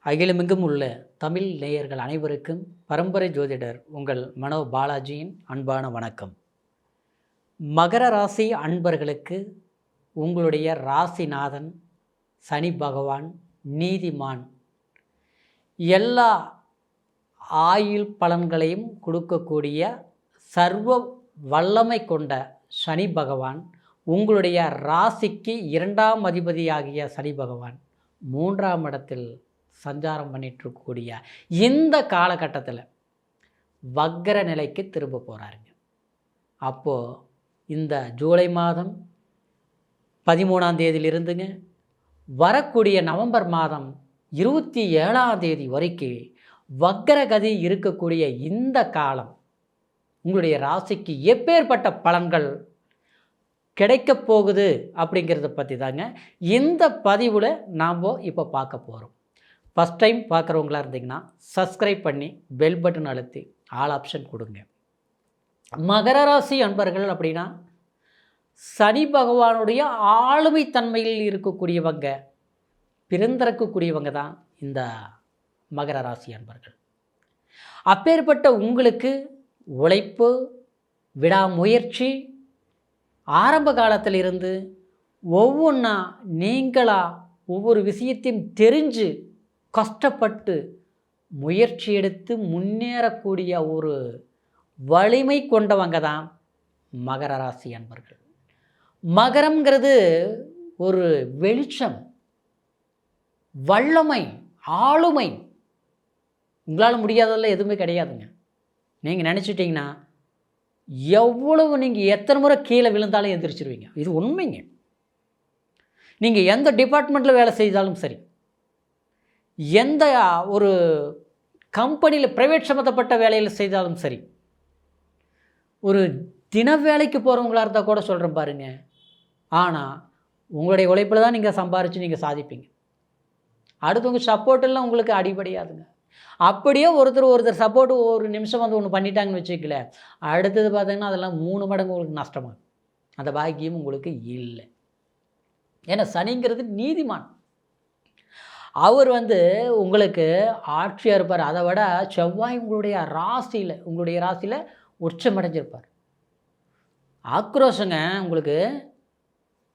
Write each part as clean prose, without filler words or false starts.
அகிலமெங்கும் உள்ள தமிழ் நேயர்கள் அனைவருக்கும் பரம்பரை ஜோதிடர் உங்கள் மனோ பாலாஜியின் அன்பான வணக்கம். மகர ராசி அன்பர்களுக்கு உங்களுடைய ராசிநாதன் சனி பகவான் நீதிமான் எல்லா ஆயுள் பலன்களையும் கொடுக்கக்கூடிய சர்வ வல்லமை கொண்ட சனி பகவான் உங்களுடைய ராசிக்கு 2ஆம் அதிபதியாகிய சனி பகவான் 3ஆம் இடத்தில் சஞ்சாரம் பண்ணிகிட்ருக்கக்கூடிய இந்த காலகட்டத்தில் வக்கர நிலைக்கு திரும்ப போகிறாருங்க. அப்போது இந்த ஜூலை மாதம் 13ஆம் தேதியிலிருந்துங்க வரக்கூடிய நவம்பர் மாதம் 27ஆம் தேதி வரைக்கும் வக்கரகதி இருக்கக்கூடிய இந்த காலம் உங்களுடைய ராசிக்கு எப்பேற்பட்ட பலன்கள் கிடைக்கப் போகுது அப்படிங்கிறத பற்றி தாங்க இந்த பதிவில் நாம் இப்போ பார்க்க போகிறோம். ஃபஸ்ட் டைம் பார்க்குறவங்களா இருந்தீங்கன்னா சப்ஸ்கிரைப் பண்ணி பெல் பட்டன் அழுத்தி ஆல் ஆப்ஷன் கொடுங்க. மகர ராசி அன்பர்கள் அப்படின்னா சனி பகவானுடைய ஆளுமை தன்மையில் இருக்கக்கூடியவங்க பிறந்திருக்கக்கூடியவங்க தான் இந்த மகர ராசி அன்பர்கள். அப்பேற்பட்ட உங்களுக்கு உழைப்பு விடாமுயற்சி ஆரம்ப காலத்திலிருந்து ஒவ்வொன்றா நீங்களாக ஒவ்வொரு விஷயத்தையும் தெரிஞ்சு கஷ்டப்பட்டு முயற்சி எடுத்து முன்னேறக்கூடிய ஒரு வலிமை கொண்டவங்க தான் மகர ராசி அன்பர்கள். மகரம்ங்கிறது ஒரு வெளிச்சம், வல்லமை, ஆளுமை. உங்களால் முடியாததெல்லாம் எதுவுமே கிடையாதுங்க. நீங்கள் நினச்சிட்டிங்கன்னா எவ்வளவு நீங்கள் எத்தனை முறை கீழே விழுந்தாலும் எந்திரிச்சிருவீங்க. இது உண்மைங்க. நீங்கள் எந்த டிபார்ட்மெண்ட்டில் வேலை செய்தாலும் சரி, எந்த ஒரு கம்பெனியில் ப்ரைவேட் சம்மந்தப்பட்ட வேலையில் செய்தாலும் சரி, ஒரு தின வேலைக்கு போகிறவங்களா இருந்தால் கூட சொல்கிறேன் பாருங்க. ஆனால் உங்களுடைய உழைப்பில் தான் நீங்கள் சம்பாரித்து நீங்கள் சாதிப்பீங்க. அடுத்தவங்க சப்போர்ட்டெல்லாம் உங்களுக்கு அடிபடையாதுங்க. அப்படியே ஒருத்தர் சப்போர்ட்டு ஒரு நிமிஷம் வந்து ஒன்று பண்ணிட்டாங்கன்னு வச்சுக்கல, அடுத்தது பார்த்தீங்கன்னா அதெல்லாம் 3 மடங்கு உங்களுக்கு நஷ்டமாகும். அந்த பாக்கியம் உங்களுக்கு இல்லை. ஏன்னா சனிங்கிறது நீதிமான். அவர் உங்களுக்கு ஆட்சியாக இருப்பார். அதை விட செவ்வாய் உங்களுடைய ராசியில் உச்சமடைஞ்சிருப்பார். ஆக்ரோஷங்க உங்களுக்கு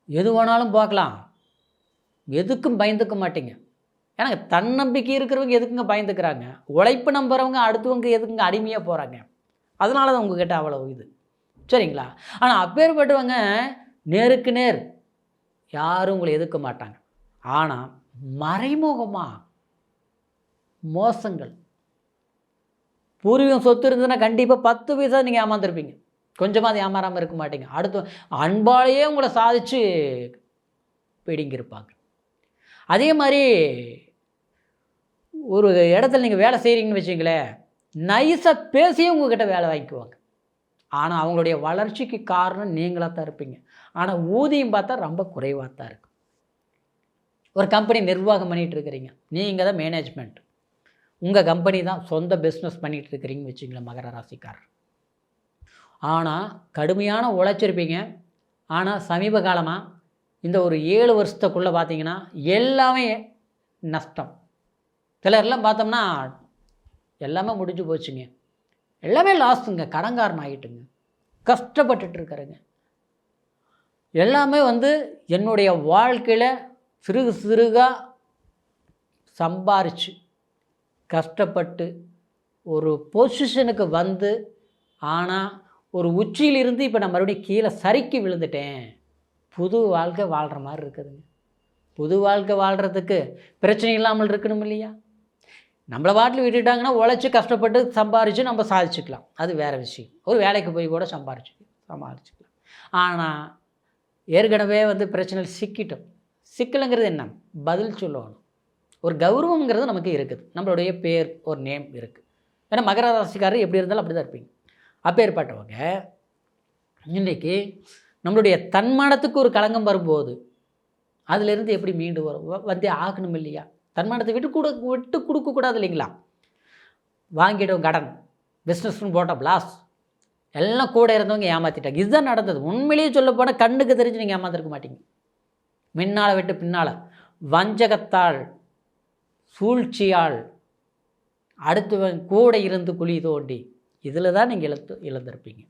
எது வேணாலும் பார்க்கலாம், எதுக்கும் பயந்துக்க மாட்டீங்க. ஏன்னா தன்னம்பிக்கை இருக்கிறவங்க எதுக்குங்க பயந்துக்கிறாங்க? உழைப்பு நம்புறவங்க அடுத்தவங்க எதுக்குங்க அடிமையாக போகிறாங்க? அதனால தான் உங்ககிட்ட அவ்வளவு இது சரிங்களா. ஆனால் அப்பேற்பட்டவங்க நேருக்கு நேர் யாரும் உங்களை எதிர்க்க மாட்டாங்க. ஆனால் மறைமுகமாக மோசங்கள், பூர்வீகம் சொத்து இருந்ததுன்னா கண்டிப்பாக 10 பைசா நீங்கள் ஏமாந்துருப்பீங்க. கொஞ்சமாக அது ஏமாறாமல் இருக்க மாட்டீங்க. அடுத்து அன்பாலேயே உங்களை சாதிச்சு பிடிங்கிருப்பாங்க. அதே மாதிரி ஒரு இடத்துல நீங்கள் வேலை செய்கிறீங்கன்னு வச்சுங்களேன், நைஸாக பேசியும் உங்கள்கிட்ட வேலை வாங்கிக்குவாங்க. ஆனால் அவங்களுடைய வளர்ச்சிக்கு காரணம் நீங்களாக தான் இருப்பீங்க. ஆனால் ஊதியம் பார்த்தா ரொம்ப குறைவாக தான் இருக்கும். ஒரு கம்பெனி நிர்வாகம் பண்ணிகிட்டு இருக்கிறீங்க, நீங்கள் தான் மேனேஜ்மெண்ட், உங்கள் கம்பெனி தான் சொந்த பிஸ்னஸ் பண்ணிகிட்டு இருக்கிறீங்கன்னு வச்சுங்களேன் மகர ராசிக்காரர். ஆனால் கடுமையான உழைச்சிருப்பீங்க. ஆனால் சமீப காலமாக இந்த ஒரு 7 வருஷத்துக்குள்ளே பார்த்தீங்கன்னா எல்லாமே நஷ்டம். சிலர்லாம் பார்த்தோம்னா எல்லாமே முடிஞ்சு போச்சுங்க, எல்லாமே லாஸுங்க, கடன்காரன் ஆகிட்டுங்க, கஷ்டப்பட்டுட்டு இருக்கிறேங்க. எல்லாமே என்னுடைய வாழ்க்கையில் சிறுகு சிறுகாக சம்பாரித்து கஷ்டப்பட்டு ஒரு பொசிஷனுக்கு ஆனால் ஒரு உச்சியிலிருந்து இப்போ நான் மறுபடியும் கீழே சறுக்கி விழுந்துட்டேன். புது வாழ்க்கை வாழ்கிற மாதிரி இருக்குதுங்க. புது வாழ்க்கை வாழ்கிறதுக்கு பிரச்சனை இல்லாமல் இருக்கணும் இல்லையா? நம்மளை பாட்டில் விட்டுட்டாங்கன்னா உழைச்சி கஷ்டப்பட்டு சம்பாரித்து நம்ம சாதிச்சுக்கலாம், அது வேறு விஷயம். ஒரு வேலைக்கு போய் கூட சமாளிச்சுக்கலாம். ஆனால் ஏற்கனவே பிரச்சனை சிக்கிட்டோம். சிக்கலுங்கிறது என்ன? பதில் சொல்லணும். ஒரு கௌரவங்கிறது நமக்கு இருக்குது, நம்மளுடைய பேர் ஒரு நேம் இருக்குது. ஏன்னா மகர ராசிக்காரர் எப்படி இருந்தாலும் அப்படி தான் இருப்பீங்க. அப்பேற்பட்டவங்க இன்றைக்கி நம்மளுடைய தன்மானத்துக்கு ஒரு களங்கம் வரும்போது அதிலிருந்து எப்படி மீண்டு வரும் ஆகணும் இல்லையா? தன்மானத்தை விட்டு கொடுக்கக்கூடாது இல்லைங்களா? வாங்கிட்டோம் கடன், பிஸ்னஸ்ன்னு போட்டோம் லாஸ், எல்லாம் கூட இருந்தவங்க ஏமாற்றிட்டாங்க. இதுதான் நடந்தது. உண்மையிலேயே சொல்லப்போனால் கண்ணுக்கு தெரிஞ்சு நீங்கள் ஏமாத்திருக்க மாட்டீங்க. முன்னால் விட்டு பின்னால் வஞ்சகத்தால் சூழ்ச்சியால், அடுத்தவன் கூட இருந்து குழி தோண்டி, இதில் தான் நீங்கள் இழந்திருப்பீங்க.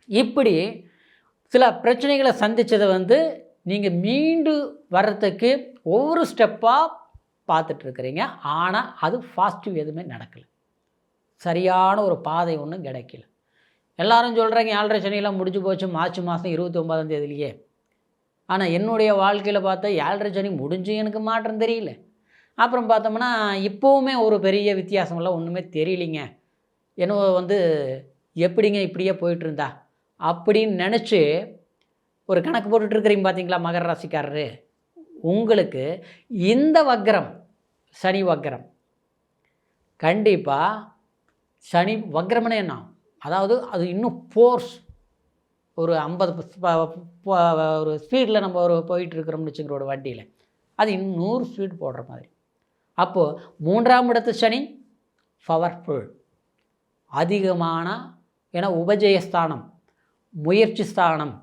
இப்படி சில பிரச்சனைகளை சந்தித்ததை நீங்கள் மீண்டு வர்றதுக்கு ஒவ்வொரு ஸ்டெப்பாக பார்த்துட்ருக்குறீங்க. ஆனால் அது பாசிட்டிவ் எதுவுமே நடக்கலை. சரியான ஒரு பாதை ஒன்றும் கிடைக்கல. எல்லாரும் சொல்கிறாங்க 7.5 சனியெல்லாம் முடிஞ்சு போச்சு மார்ச் மாதம் 29ஆம் தேதியிலேயே. ஆனால் என்னுடைய வாழ்க்கையில் பார்த்தா 7.5 சனி முடிஞ்சு எனக்கு மாற்றம் தெரியல. அப்புறம் பார்த்தோம்னா இப்போவுமே ஒரு பெரிய வித்தியாசமெல்லாம் ஒன்றுமே தெரியலிங்க. என்னவோ எப்படிங்க இப்படியே போயிட்டுருந்தா அப்படின்னு நினச்சி ஒரு கணக்கு போட்டுட்ருக்கிறீங்க பார்த்தீங்களா மகர ராசிக்காரரு. உங்களுக்கு இந்த வக்ரம், சனி வக்ரம், கண்டிப்பாக சனி வக்ரம்னே என்ன, அதாவது அது இன்னும் ஃபோர்ஸ் ஒரு 50 ஒரு ஸ்பீடில் நம்ம போயிட்டுருக்கிறோம்னு வச்சுக்கிற ஒரு வண்டியில் அது இன்னும் 100 ஸ்பீடு போடுற மாதிரி. அப்போது 3ஆம் இடத்து சனி பவர்ஃபுல், அதிகமான, ஏன்னா உபஜயஸ்தானம், முயற்சி ஸ்தானம்,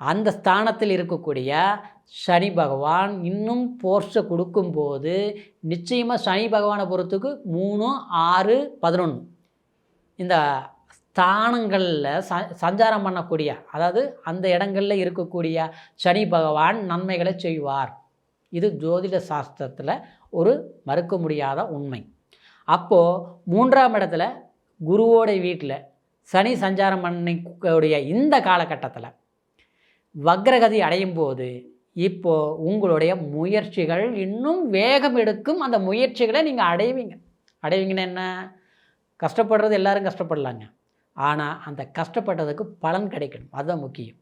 அந்த ஸ்தானத்தில் இருக்கக்கூடிய சனி பகவான் இன்னும் ஃபோர்ஸை கொடுக்கும்போது நிச்சயமாக சனி பகவானை பொறுத்துக்கு 3, 6, 11 இந்த ஸ்தானங்களில் சஞ்சாரம் பண்ணக்கூடிய, அதாவது அந்த இடங்களில் இருக்கக்கூடிய சனி பகவான் நன்மைகளை செய்வார். இது ஜோதிட சாஸ்திரத்தில் ஒரு மறுக்க முடியாத உண்மை. அப்போது 3ஆம் இடத்துல குருவோட வீட்டில் சனி சஞ்சாரம் பண்ணக்கூடிய இந்த காலகட்டத்தில் வக்ரகதி அடையும் போது இப்போது உங்களுடைய முயற்சிகள் இன்னும் வேகம் எடுக்கும். அந்த முயற்சிகளை நீங்கள் அடைவீங்கன்னா என்ன, கஷ்டப்படுறது எல்லாரும் கஷ்டப்படலாங்க. ஆனால் அந்த கஷ்டப்பட்டதுக்கு பலன் கிடைக்கணும், அதுதான் முக்கியம்.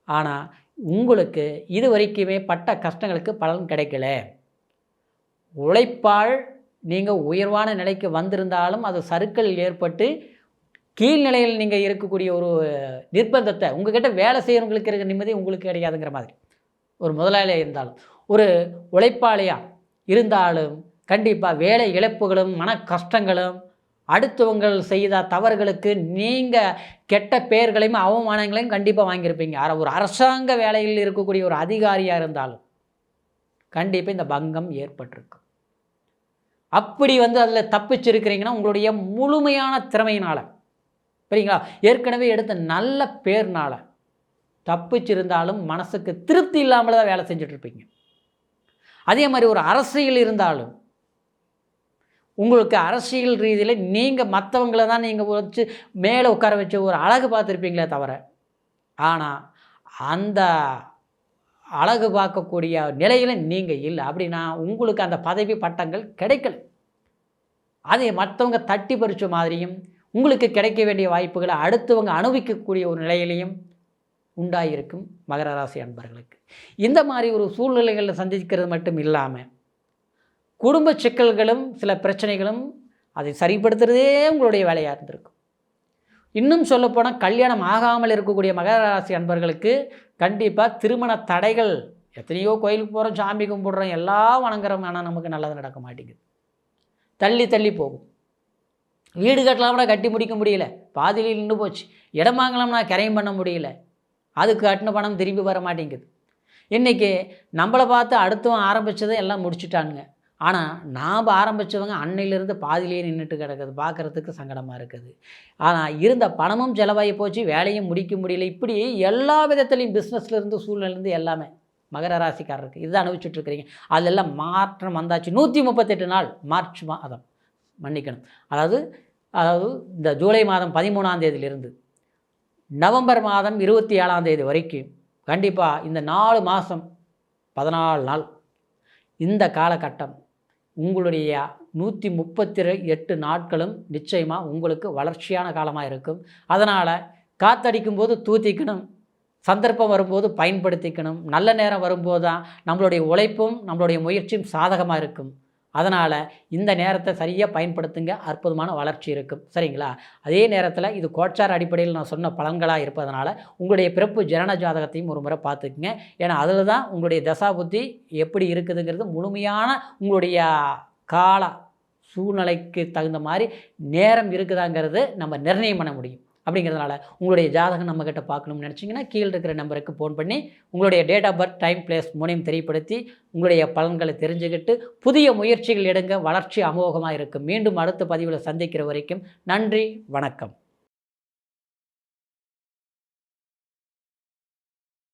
ஆனால் உங்களுக்கு இது வரைக்குமே பட்ட கஷ்டங்களுக்கு பலன் கிடைக்கல. உழைப்பால் நீங்கள் உயர்வான நிலைக்கு வந்திருந்தாலும் அது சறுக்கல் ஏற்பட்டு கீழ்நிலையில் நீங்கள் இருக்கக்கூடிய ஒரு நிர்பந்தத்தை, உங்கள்கிட்ட வேலை செய்கிறவங்களுக்கு இருக்கிற நிம்மதி உங்களுக்கு கிடையாதுங்கிற மாதிரி. ஒரு முதலாளியாக இருந்தாலும், ஒரு உழைப்பாளியாக இருந்தாலும் கண்டிப்பாக வேலை இழப்புகளும் மன கஷ்டங்களும், அடுத்தவங்கள் செய்த தவறுகளுக்கு நீங்கள் கெட்ட பெயர்களையும் அவமானங்களையும் கண்டிப்பாக வாங்கியிருப்பீங்க. ஒரு அரசாங்க வேலையில் இருக்கக்கூடிய ஒரு அதிகாரியாக இருந்தாலும் கண்டிப்பாக இந்த பங்கம் ஏற்பட்டிருக்கும். அப்படி அதில் தப்பிச்சிருக்கிறீங்கன்னா உங்களுடைய முழுமையான திறமையினால், சரிங்களா, ஏற்கனவே எடுத்த நல்ல பேர்னால் தப்பிச்சிருந்தாலும் மனசுக்கு திருப்தி இல்லாமல் தான் வேலை செஞ்சிட்ருப்பீங்க. அதே மாதிரி ஒரு அரசியல் இருந்தாலும் உங்களுக்கு அரசியல் ரீதியில் நீங்கள் மற்றவங்கள தான் நீங்கள் வச்சு மேலே உட்கார வச்சு ஒரு அழகு பார்த்துருப்பீங்களே தவிர, ஆனால் அந்த அழகு பார்க்கக்கூடிய நிலையில் நீங்கள் இல்லை. அப்படின்னா உங்களுக்கு அந்த பதவி பட்டங்கள் கிடைக்கல. அதை மற்றவங்க தட்டி பறிச்ச மாதிரியும் உங்களுக்கு கிடைக்க வேண்டிய வாய்ப்புகளை அடுத்தவங்க அனுபவிக்கக்கூடிய ஒரு நிலையிலையும் உண்டாயிருக்கும் மகர ராசி அன்பர்களுக்கு. இந்த மாதிரி ஒரு சூழ்நிலைகளை சந்திக்கிறது மட்டும் இல்லாமல் குடும்ப சிக்கல்களும் சில பிரச்சனைகளும் அதை சரிப்படுத்துகிறதே உங்களுடைய வேலையாக இருந்திருக்கும். இன்னும் சொல்லப்போனால் கல்யாணம் ஆகாமல் இருக்கக்கூடிய மகர ராசி அன்பர்களுக்கு கண்டிப்பாக திருமண தடைகள், எத்தனையோ கோயிலுக்கு போகிறோம், சாமி கும்பிடுறோம், எல்லாம் வணங்குறோம், ஆனால் நமக்கு நல்லது நடக்க மாட்டேங்குது. தள்ளி தள்ளி போகும். வீடு கட்டலாம்னா கட்டி முடிக்க முடியல, பாதியில் நின்று போச்சு. இடம் வாங்கலாம்னா கிரையம் பண்ண முடியல, அதுக்கு கட்டின பணம் திரும்பி வர மாட்டேங்குது. இன்றைக்கி நம்மளை பார்த்து அடுத்தவன் ஆரம்பித்ததை எல்லாம் முடிச்சுட்டானுங்க. ஆனால் நாம் ஆரம்பித்தவங்க அன்னையிலேருந்து பாதியிலேயே நின்றுட்டு கிடக்குது, பார்க்குறதுக்கு சங்கடமாக இருக்குது. ஆனால் இருந்த பணமும் செலவாகி போச்சு, வேலையும் முடிக்க முடியல. இப்படி எல்லா விதத்துலேயும் பிஸ்னஸ்லேருந்து சூழ்நிலேருந்து எல்லாமே மகர ராசிக்காரருக்கு இதுதான் அனுபவிச்சுட்ருக்கிறீங்க. அதெல்லாம் மாற்றம் வந்தாச்சு. 138 நாள் மார்ச் மாதம், மன்னிக்கணும், அதாவது இந்த ஜூலை மாதம் 13ஆம் தேதியிலிருந்து நவம்பர் மாதம் 27ஆம் தேதி வரைக்கும் கண்டிப்பாக இந்த 4 மாதம் 14 நாள் இந்த காலகட்டம் உங்களுடைய 138 நாட்களும் நிச்சயமாக உங்களுக்கு வளர்ச்சியான காலமாக இருக்கும். அதனால் காற்றடிக்கும் போது தூத்திக்கணும், சந்தர்ப்பம் வரும்போது பயன்படுத்திக்கணும். நல்ல நேரம் வரும்போது தான் நம்மளுடைய உழைப்பும் நம்மளுடைய முயற்சியும் சாதகமாக இருக்கும். அதனால் இந்த நேரத்தை சரியாக பயன்படுத்துங்க, அற்புதமான வளர்ச்சி இருக்கும். சரிங்களா? அதே நேரத்தில் இது கோச்சார அடிப்படையில் நான் சொன்ன பலன்களாக இருப்பதனால உங்களுடைய பிறப்பு ஜனன ஜாதகத்தையும் ஒரு முறை பார்த்துக்குங்க. ஏன்னா அதில் தான் உங்களுடைய தசா புத்தி எப்படி இருக்குதுங்கிறது முழுமையான உங்களுடைய கால சூழ்நிலைக்கு தகுந்த மாதிரி நேரம் இருக்குதாங்கிறது நம்ம நிர்ணயம் பண்ண முடியும். அப்படிங்கிறதுனால உங்களுடைய ஜாதகம் நம்மக்கிட்ட பார்க்கணும்னு நினச்சிங்கன்னா கீழே இருக்கிற நம்பருக்கு ஃபோன் பண்ணி உங்களுடைய date of birth, time, place மூணையும் தெரியப்படுத்தி உங்களுடைய பலன்களை தெரிஞ்சுக்கிட்டு புதிய முயற்சிகள் எடுங்க. வளர்ச்சி அமோகமாக இருக்கும். மீண்டும் அடுத்த பதிவில் சந்திக்கிற வரைக்கும் நன்றி, வணக்கம்.